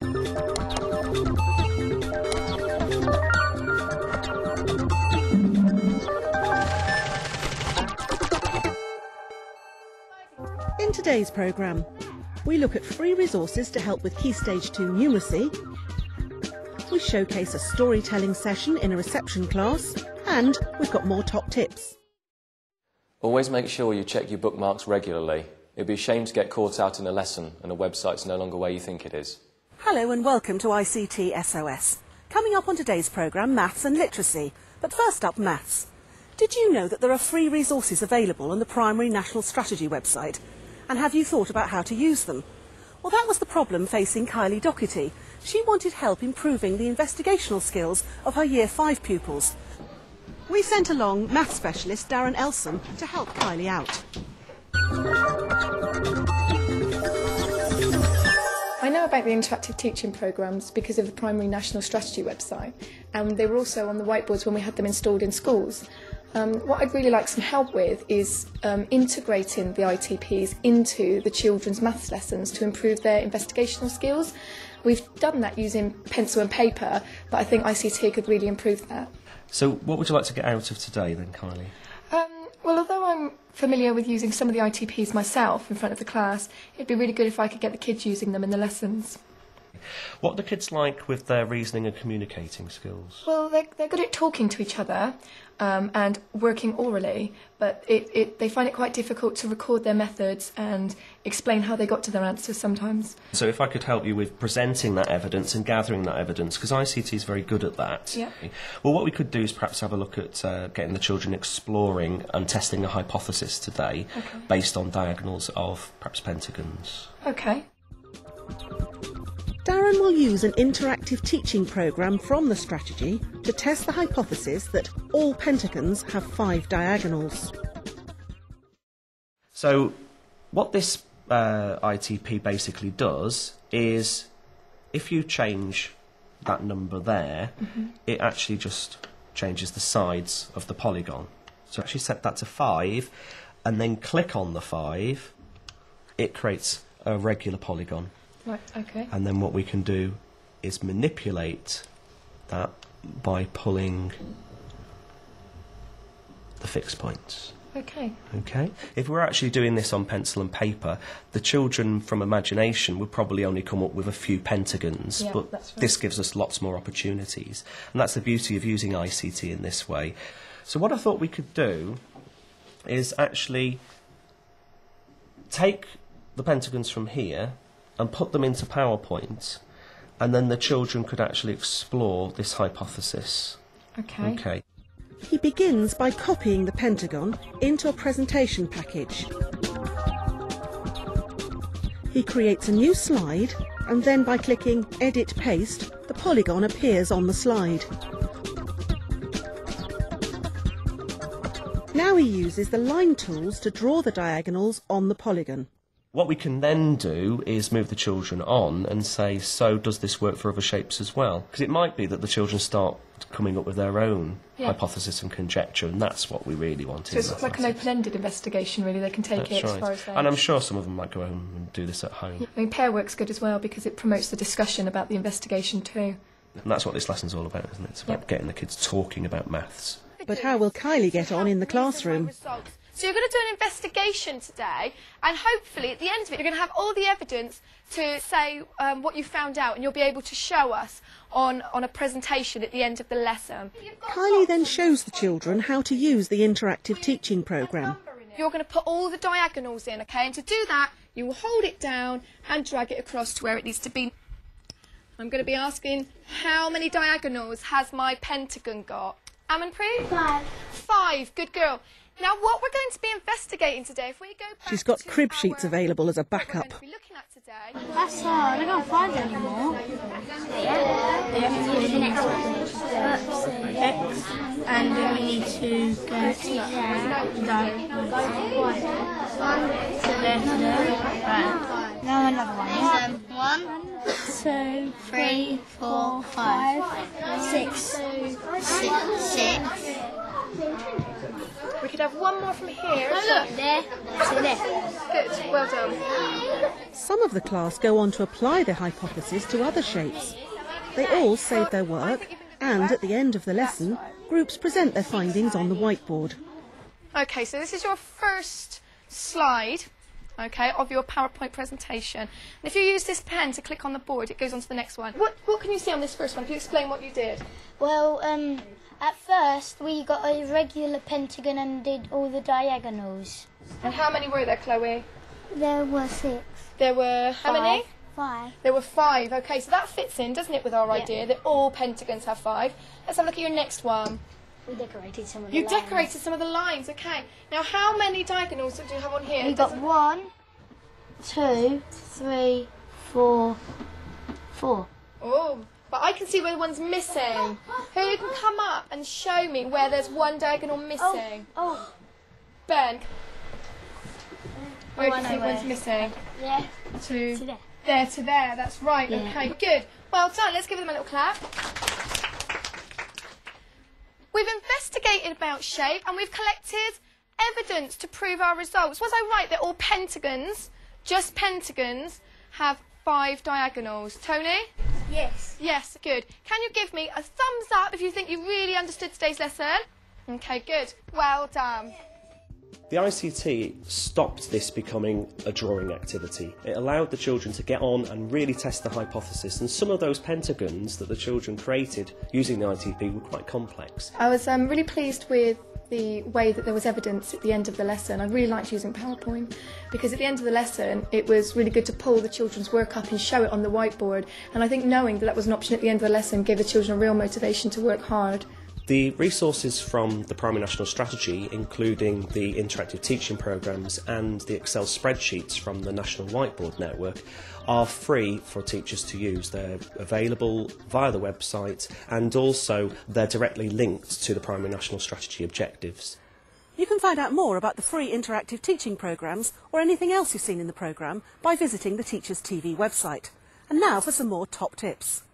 In today's programme, we look at free resources to help with Key Stage 2 numeracy, we showcase a storytelling session in a reception class, and we've got more top tips. Always make sure you check your bookmarks regularly. It'd be a shame to get caught out in a lesson and a website's no longer where you think it is. Hello and welcome to ICT SOS. Coming up on today's programme, maths and literacy. But first up, maths. Did you know that there are free resources available on the Primary National Strategy website? And have you thought about how to use them? Well, that was the problem facing Kylie Doherty. She wanted help improving the investigational skills of her Year 5 pupils. We sent along maths specialist Darren Elson to help Kylie out. I know about the interactive teaching programmes because of the Primary National Strategy website, and they were also on the whiteboards when we had them installed in schools. What I'd really like some help with is integrating the ITPs into the children's maths lessons to improve their investigational skills. We've done that using pencil and paper, but I think ICT could really improve that. So what would you like to get out of today then, Kylie? Well, although I'm familiar with using some of the ITPs myself in front of the class, it'd be really good if I could get the kids using them in the lessons. What are the kids like with their reasoning and communicating skills? Well, they're good at talking to each other and working orally, but they find it quite difficult to record their methods and explain how they got to their answers sometimes. So if I could help you with presenting that evidence and gathering that evidence, because ICT is very good at that. Yeah. Well, what we could do is perhaps have a look at getting the children exploring and testing a hypothesis today, based on diagonals of perhaps pentagons. Okay. Darren will use an interactive teaching programme from the strategy to test the hypothesis that all pentagons have 5 diagonals. So what this ITP basically does is, if you change that number there, it actually just changes the sides of the polygon. So actually set that to 5 and then click on the 5, it creates a regular polygon. Right, okay. And then what we can do is manipulate that by pulling the fixed points. Okay. Okay. If we're actually doing this on pencil and paper, the children from imagination would probably only come up with a few pentagons, Yeah, but that's right. this gives us lots more opportunities. And that's the beauty of using ICT in this way. So what I thought we could do is actually take the pentagons from here and put them into PowerPoint, and then the children could actually explore this hypothesis. Okay. Okay. He begins by copying the pentagon into a presentation package. He creates a new slide, and then by clicking Edit Paste, the polygon appears on the slide. Now he uses the line tools to draw the diagonals on the polygon. What we can then do is move the children on and say, so does this work for other shapes as well? Because it might be that the children start coming up with their own hypothesis and conjecture, and that's what we really want. So it's like an open-ended investigation, really. They can take it as far as they... And I'm sure some of them might go home and do this at home. I mean, pair work's good as well because it promotes the discussion about the investigation too. And that's what this lesson's all about, isn't it? It's about getting the kids talking about maths. But how will Kylie get on in the classroom? So you're going to do an investigation today, and hopefully at the end of it you're going to have all the evidence to say what you found out, and you'll be able to show us on a presentation at the end of the lesson. Kylie then shows the children how to use the interactive teaching programme. You're going to put all the diagonals in, okay? And to do that, you will hold it down and drag it across to where it needs to be. I'm going to be asking, how many diagonals has my pentagon got? Amanpreet? 5. 5, good girl. Now, what we're going to be investigating today, if we go back She's got to crib sheets available as a what we're backup. going to be looking at today. That's hard. I can't find it anymore. The next one. X. And then we need to go to there. To there. Right. Now another one. 1, 2, 3, 4, 5, 6, 6. We could have one more from here. Oh, look, there. So there. Good, well done. Some of the class go on to apply their hypothesis to other shapes. They all save their work, and at the end of the lesson, groups present their findings on the whiteboard. Okay, so this is your first slide, okay, of your PowerPoint presentation. And if you use this pen to click on the board, it goes on to the next one. What can you see on this first one? Can you explain what you did? Well, at first we got a regular pentagon and did all the diagonals. And how many were there, Chloe? There were 6. There were how many? 5. There were 5. Okay, so that fits in, doesn't it, with our idea that all pentagons have 5. Let's have a look at your next one. We decorated some of the You lines. decorated some of the lines, okay. Now, how many diagonals do you have on here? We got 1, 2, 3, 4, 4. Oh, but I can see where the one's missing. Who can come up and show me where there's one diagonal missing? Oh. Ben. Where do I you know think where. one's missing? Yeah. To To there. there to there, that's right. Yeah. Okay, good. Well done. Let's give them a little clap. We've investigated about shape and we've collected evidence to prove our results. Was I right that all pentagons, just pentagons, have 5 diagonals? Tony? Yes. Yes, good. Can you give me a thumbs up if you think you really understood today's lesson? Okay, good. Well done. The ICT stopped this becoming a drawing activity. It allowed the children to get on and really test the hypothesis, and some of those pentagons that the children created using the ITP were quite complex. I was really pleased with the way that there was evidence at the end of the lesson. I really liked using PowerPoint because at the end of the lesson it was really good to pull the children's work up and show it on the whiteboard, and I think knowing that that was an option at the end of the lesson gave the children a real motivation to work hard. The resources from the Primary National Strategy, including the interactive teaching programmes and the Excel spreadsheets from the National Whiteboard Network, are free for teachers to use. They're available via the website, and also they're directly linked to the Primary National Strategy objectives. You can find out more about the free interactive teaching programmes or anything else you've seen in the programme by visiting the Teachers TV website. And now for some more top tips.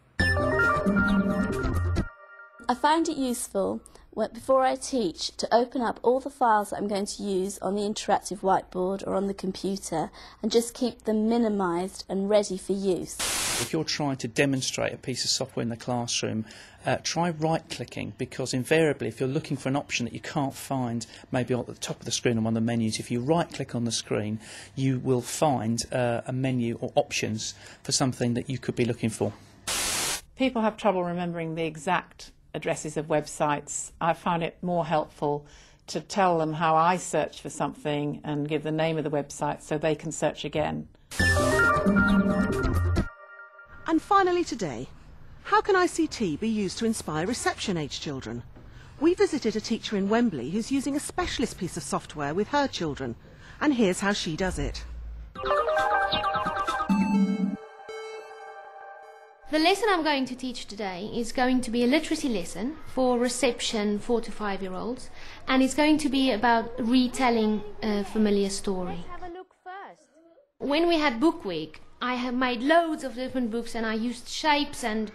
I find it useful before I teach to open up all the files that I'm going to use on the interactive whiteboard or on the computer and just keep them minimised and ready for use. If you're trying to demonstrate a piece of software in the classroom, try right-clicking, because invariably if you're looking for an option that you can't find maybe at the top of the screen on one of the menus, if you right-click on the screen you will find a menu or options for something that you could be looking for. People have trouble remembering the exact addresses of websites. I found it more helpful to tell them how I search for something and give the name of the website so they can search again. And finally today, how can ICT be used to inspire reception-age children? We visited a teacher in Wembley who's using a specialist piece of software with her children, and here's how she does it. The lesson I'm going to teach today is going to be a literacy lesson for reception 4 to 5-year-olds, and it's going to be about retelling a familiar story. When we had Book Week, I have made loads of different books and I used shapes and,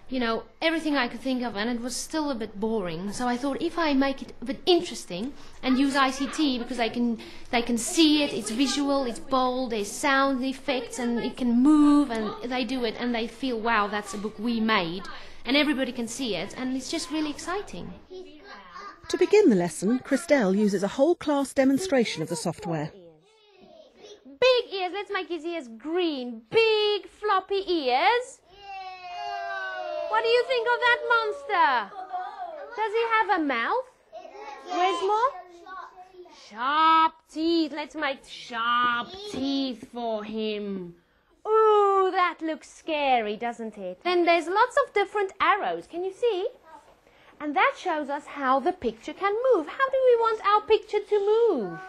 you know, everything I could think of, and it was still a bit boring. So I thought if I make it a bit interesting and use ICT, because they can see it, it's visual, it's bold, there's sound effects and it can move, and they do it and they feel, wow, that's a book we made, and everybody can see it, and it's just really exciting. To begin the lesson, Christelle uses a whole class demonstration of the software. Big ears, let's make his ears green. Big floppy ears. What do you think of that monster? Does he have a mouth? Where's more? Sharp teeth. Let's make sharp teeth for him. Ooh, that looks scary, doesn't it? Then there's lots of different arrows. Can you see? And that shows us how the picture can move. How do we want our picture to move?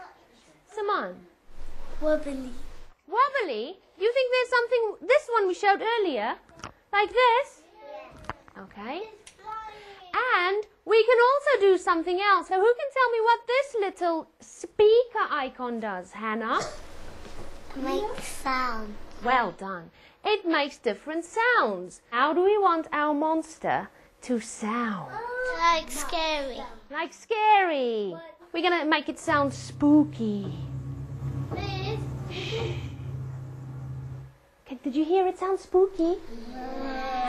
Simone? Wobbly. Wobbly? You think there's something... This one we showed earlier. Like this? Okay. And we can also do something else. So who can tell me what this little speaker icon does, Hannah? Make sound. Well done. It makes different sounds. How do we want our monster to sound? Like scary. Like scary. We're going to make it sound spooky. Okay, did you hear it sound spooky?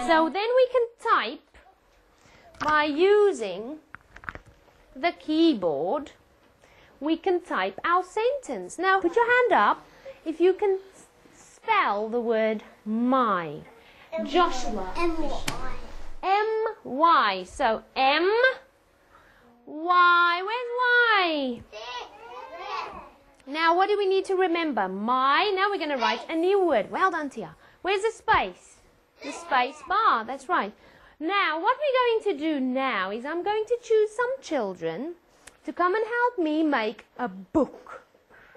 So then we can type by using the keyboard. We can type our sentence. Now put your hand up if you can spell the word my. Joshua. M-Y. M-Y. So M-Y. Where's Y? Now what do we need to remember? My. Now we're going to write a new word. Well done, Tia. Where's the space? The space bar. That's right. Now what we're going to do now is I'm going to choose some children to come and help me make a book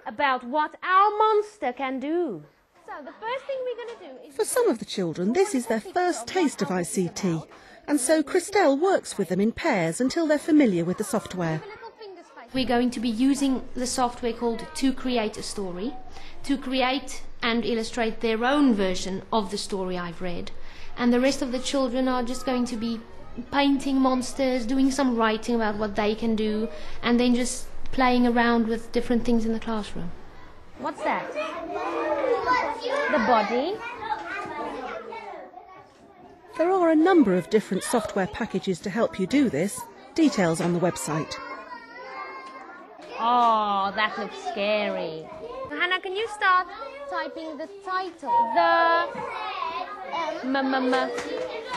about what our monster can do. So the first thing we're going to do is... For some of the children, this is their first taste of ICT, and so Christelle works with them in pairs until they're familiar with the software. We're going to be using the software called To Create a Story, to create and illustrate their own version of the story I've read. And the rest of the children are just going to be painting monsters, doing some writing about what they can do, and then just playing around with different things in the classroom. What's that? The body. There are a number of different software packages to help you do this. Details on the website. Oh, that looks scary. Hannah, can you start typing the title?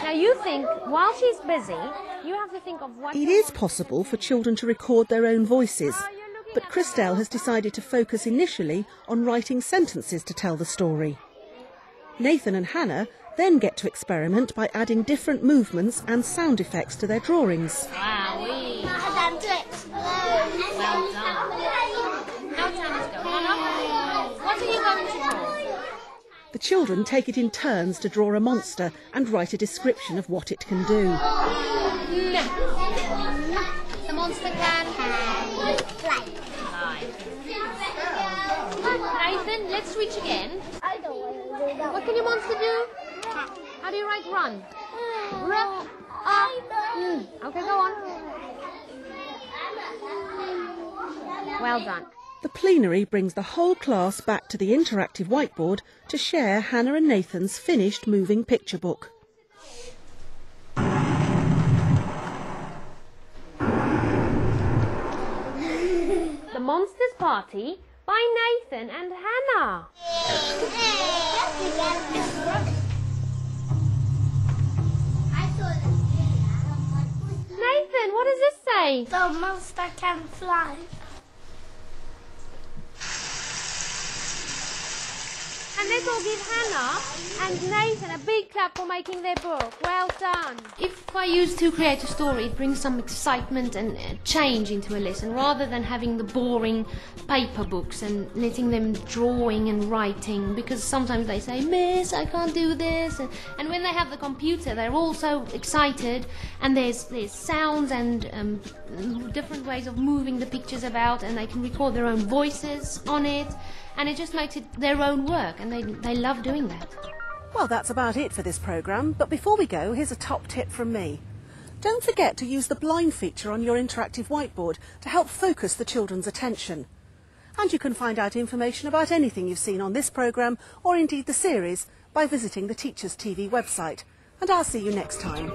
Now you think, while she's busy, you have to think of what... It is possible for children to record their own voices, but Christelle has decided to focus initially on writing sentences to tell the story. Nathan and Hannah then get to experiment by adding different movements and sound effects to their drawings. Wowee. Well done. Now Hannah's go. Hannah, what are you going to draw? The children take it in turns to draw a monster and write a description of what it can do. The monster can fly. Nathan, let's switch again. What can your monster do? How do you write run? Okay, go on. Well done. The plenary brings the whole class back to the interactive whiteboard to share Hannah and Nathan's finished moving picture book. The Monsters Party by Nathan and Hannah. Nathan, what does this say? The monster can fly. And let's all give Hannah and Nathan a big clap for making their book. Well done. If I use To Create a Story, it brings some excitement and change into a lesson, rather than having the boring paper books and letting them drawing and writing, because sometimes they say, Miss, I can't do this. And when they have the computer, they're all so excited, and there's sounds and different ways of moving the pictures about, and they can record their own voices on it. And it just makes it their own work, and they love doing that. Well, that's about it for this programme, but before we go, here's a top tip from me. Don't forget to use the blind feature on your interactive whiteboard to help focus the children's attention. And you can find out information about anything you've seen on this programme, or indeed the series, by visiting the Teachers TV website. And I'll see you next time.